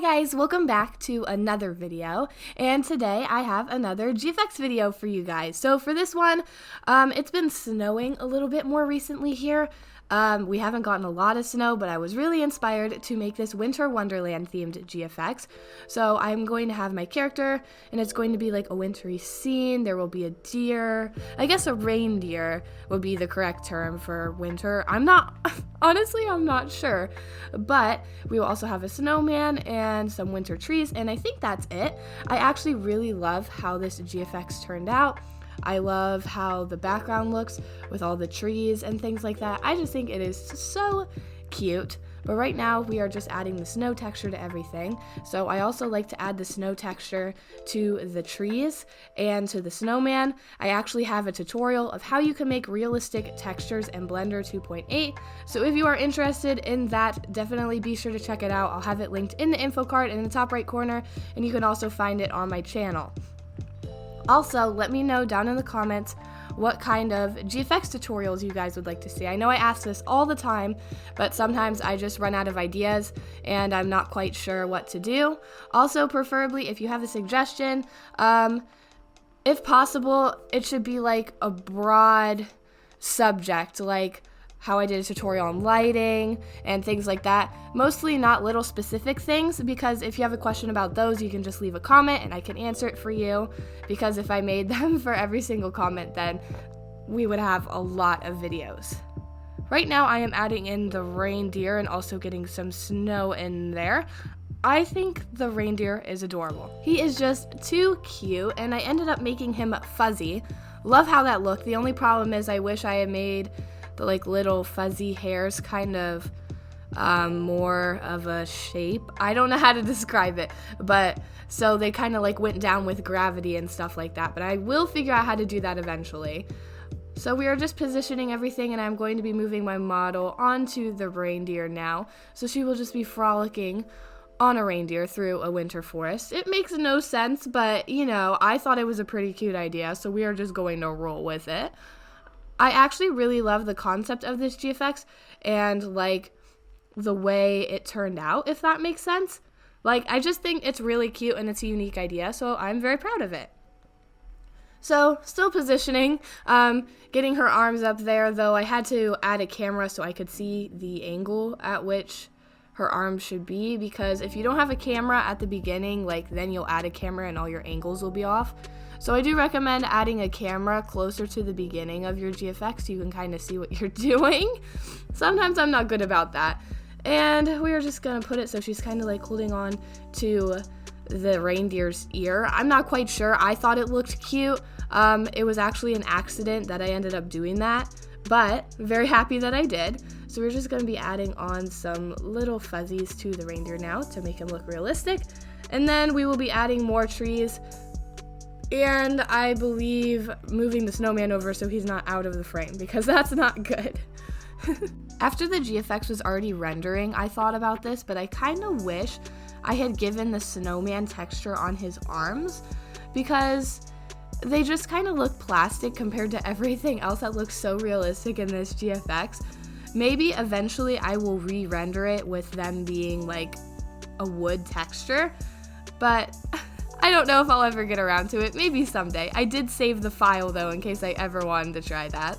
Hi guys, welcome back to another video, and today I have another GFX video for you guys. So for this one, it's been snowing a little bit more recently here. We haven't gotten a lot of snow, but I was really inspired to make this Winter Wonderland themed GFX. So I'm going to have my character, and it's going to be like a wintry scene. There will be a deer. I guess a reindeer would be the correct term for winter. Honestly, I'm not sure. But we will also have a snowman and some winter trees, and I think that's it. I actually really love how this GFX turned out. I love how the background looks with all the trees and things like that. I just think it is so cute. But right now we are just adding the snow texture to everything. So I also like to add the snow texture to the trees and to the snowman. I actually have a tutorial of how you can make realistic textures in Blender 2.8. So if you are interested in that, definitely be sure to check it out. I'll have it linked in the info card in the top right corner, and you can also find it on my channel. Also, let me know down in the comments what kind of GFX tutorials you guys would like to see. I know I ask this all the time, but sometimes I just run out of ideas and I'm not quite sure what to do. Also, preferably, if you have a suggestion, if possible, it should be like a broad subject, like how I did a tutorial on lighting and things like that. Mostly not little specific things, because if you have a question about those, you can just leave a comment and I can answer it for you, because if I made them for every single comment, then we would have a lot of videos. Right now I am adding in the reindeer and also getting some snow in there. I think the reindeer is adorable. He is just too cute, and I ended up making him fuzzy. Love how that looked. The only problem is I wish I had made the like little fuzzy hairs kind of more of a shape. I don't know how to describe it, but so they kind of like went down with gravity and stuff like that, but I will figure out how to do that eventually. So we are just positioning everything, and I'm going to be moving my model onto the reindeer now, so she will just be frolicking on a reindeer through a winter forest. It makes no sense, but you know, I thought it was a pretty cute idea, so we are just going to roll with it. I actually really love the concept of this GFX and like the way it turned out, if that makes sense. Like, I just think it's really cute and it's a unique idea, so I'm very proud of it. So, still positioning, getting her arms up there, though I had to add a camera so I could see the angle at which her arms should be, because if you don't have a camera at the beginning, like, then you'll add a camera and all your angles will be off. So I do recommend adding a camera closer to the beginning of your GFX so you can kind of see what you're doing. Sometimes I'm not good about that. And we are just going to put it so she's kind of like holding on to the reindeer's ear. I'm not quite sure. I thought it looked cute. It was actually an accident that I ended up doing that, but very happy that I did. So we're just going to be adding on some little fuzzies to the reindeer now to make him look realistic. And then we will be adding more trees, and I believe moving the snowman over so he's not out of the frame, because that's not good. After the GFX was already rendering, I thought about this, but I kind of wish I had given the snowman texture on his arms, because they just kind of look plastic compared to everything else that looks so realistic in this GFX. Maybe eventually I will re-render it with them being like a wood texture, but I don't know if I'll ever get around to it. Maybe someday. I did save the file though in case I ever wanted to try that.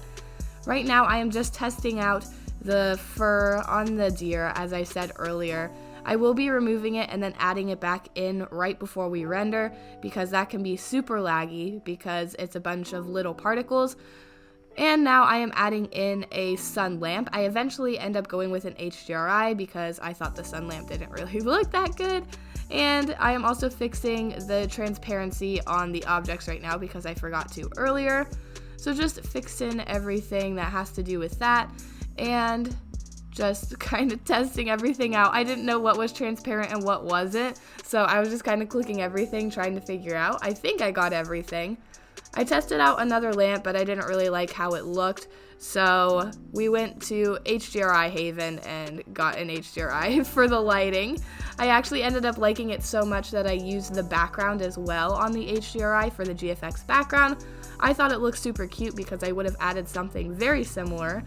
Right now I am just testing out the fur on the deer, as I said earlier. I will be removing it and then adding it back in right before we render, because that can be super laggy because it's a bunch of little particles. And now I am adding in a sun lamp. I eventually end up going with an HDRI because I thought the sun lamp didn't really look that good. And I am also fixing the transparency on the objects right now because I forgot to earlier. So just fixing everything that has to do with that and just kind of testing everything out. I didn't know what was transparent and what wasn't, so I was just kind of clicking everything, trying to figure out. I think I got everything. I tested out another lamp, but I didn't really like how it looked, so we went to HDRI Haven and got an HDRI for the lighting. I actually ended up liking it so much that I used the background as well on the HDRI for the GFX background. I thought it looked super cute because I would have added something very similar.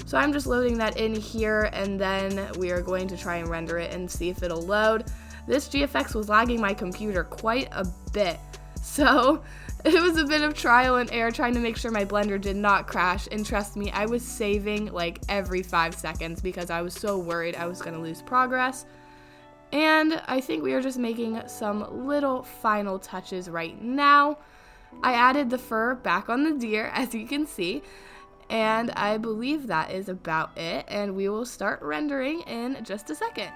So I'm just loading that in here, and then we are going to try and render it and see if it'll load. this GFX was lagging my computer quite a bit. So it was a bit of trial and error trying to make sure my Blender did not crash, and trust me, I was saving like every 5 seconds because I was so worried I was going to lose progress. And I think we are just making some little final touches right now. I added the fur back on the deer, as you can see, and I believe that is about it, and we will start rendering in just a second.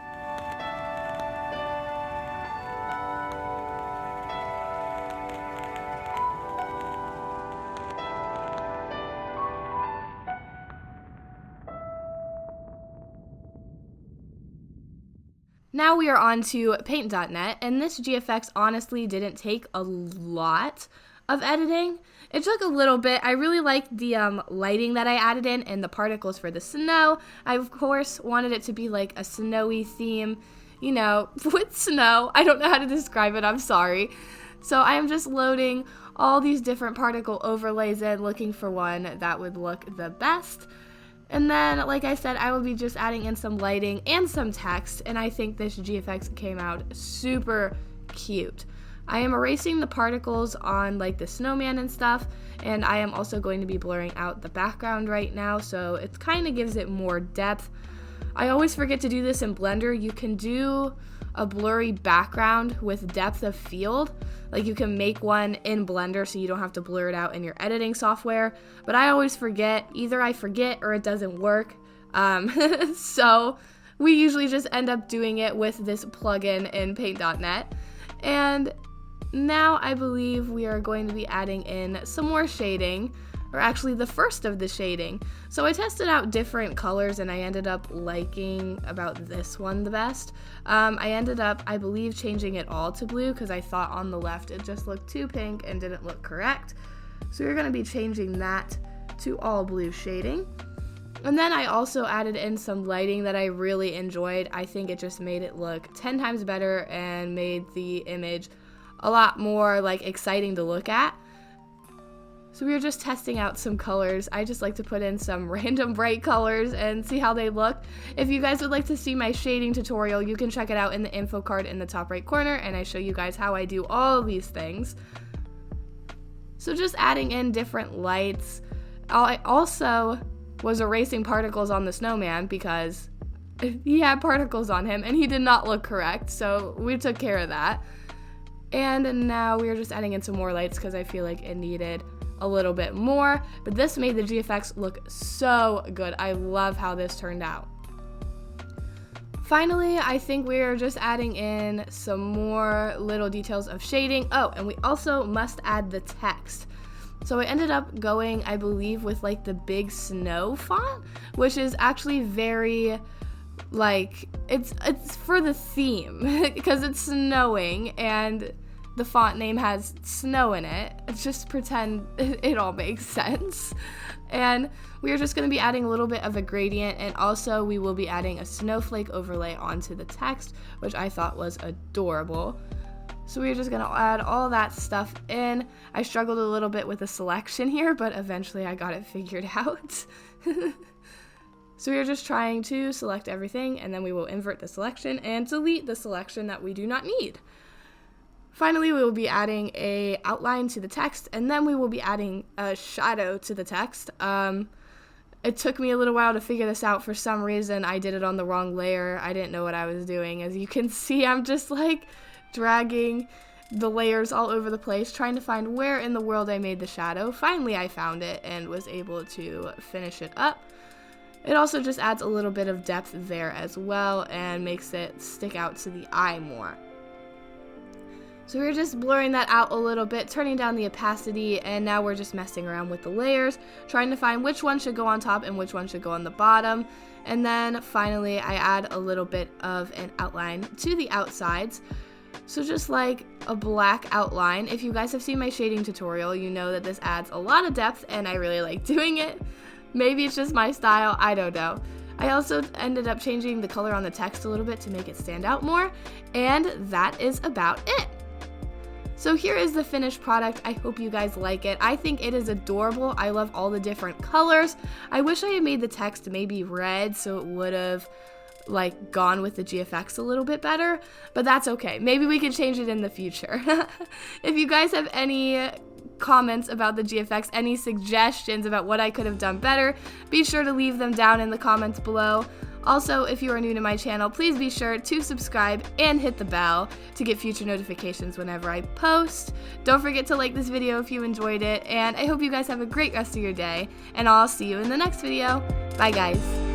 Now we are on to Paint.net, and this GFX honestly didn't take a lot of editing. It took a little bit. I really liked the lighting that I added in and the particles for the snow. I, of course, wanted it to be like a snowy theme, you know, with snow. I don't know how to describe it, I'm sorry. So I am just loading all these different particle overlays in, looking for one that would look the best. And then, like I said, I will be just adding in some lighting and some text, and I think this GFX came out super cute. I am erasing the particles on like the snowman and stuff, and I am also going to be blurring out the background right now, so it kind of gives it more depth. I always forget to do this in Blender. You can do a blurry background with depth of field. Like you can make one in Blender so you don't have to blur it out in your editing software, but I always forget. Either I forget or it doesn't work. So we usually just end up doing it with this plugin in Paint.net. And now I believe we are going to be adding in some more shading, or actually the first of the shading. So I tested out different colors and I ended up liking about this one the best. I ended up, I believe, changing it all to blue because I thought on the left it just looked too pink and didn't look correct. So we're going to be changing that to all blue shading. And then I also added in some lighting that I really enjoyed. I think it just made it look 10 times better and made the image a lot more like exciting to look at. So we were just testing out some colors. I just like to put in some random bright colors and see how they look. If you guys would like to see my shading tutorial, you can check it out in the info card in the top right corner, and I show you guys how I do all of these things. So just adding in different lights. I also was erasing particles on the snowman because he had particles on him and he did not look correct, so we took care of that. And now we're just adding in some more lights because I feel like it needed a little bit more, but this made the GFX look so good. I love how this turned out. Finally, I think we're just adding in some more little details of shading. Oh, and we also must add the text. So I ended up going, I believe, with like the big snow font, which is actually very like, it's for the theme because it's snowing and the font name has snow in it. Just pretend it all makes sense. And we are just going to be adding a little bit of a gradient, and also we will be adding a snowflake overlay onto the text, which I thought was adorable. So we're just going to add all that stuff in. I struggled a little bit with the selection here, but eventually I got it figured out. So we are just trying to select everything, and then we will invert the selection and delete the selection that we do not need. Finally, we will be adding a outline to the text, and then we will be adding a shadow to the text. It took me a little while to figure this out. For some reason, I did it on the wrong layer. I didn't know what I was doing. As you can see, I'm just like dragging the layers all over the place, trying to find where in the world I made the shadow. Finally, I found it and was able to finish it up. It also just adds a little bit of depth there as well and makes it stick out to the eye more. So we're just blurring that out a little bit, turning down the opacity, and now we're just messing around with the layers, trying to find which one should go on top and which one should go on the bottom. And then finally, I add a little bit of an outline to the outsides. So just like a black outline. If you guys have seen my shading tutorial, you know that this adds a lot of depth, and I really like doing it. Maybe it's just my style, I don't know. I also ended up changing the color on the text a little bit to make it stand out more, and that is about it. So here is the finished product. I hope you guys like it. I think it is adorable. I love all the different colors. I wish I had made the text maybe red so it would have like gone with the GFX a little bit better, but that's okay. Maybe we can change it in the future. If you guys have any comments about the GFX, any suggestions about what I could have done better, be sure to leave them down in the comments below. Also, if you are new to my channel, please be sure to subscribe and hit the bell to get future notifications whenever I post. Don't forget to like this video if you enjoyed it, and I hope you guys have a great rest of your day, and I'll see you in the next video. Bye guys.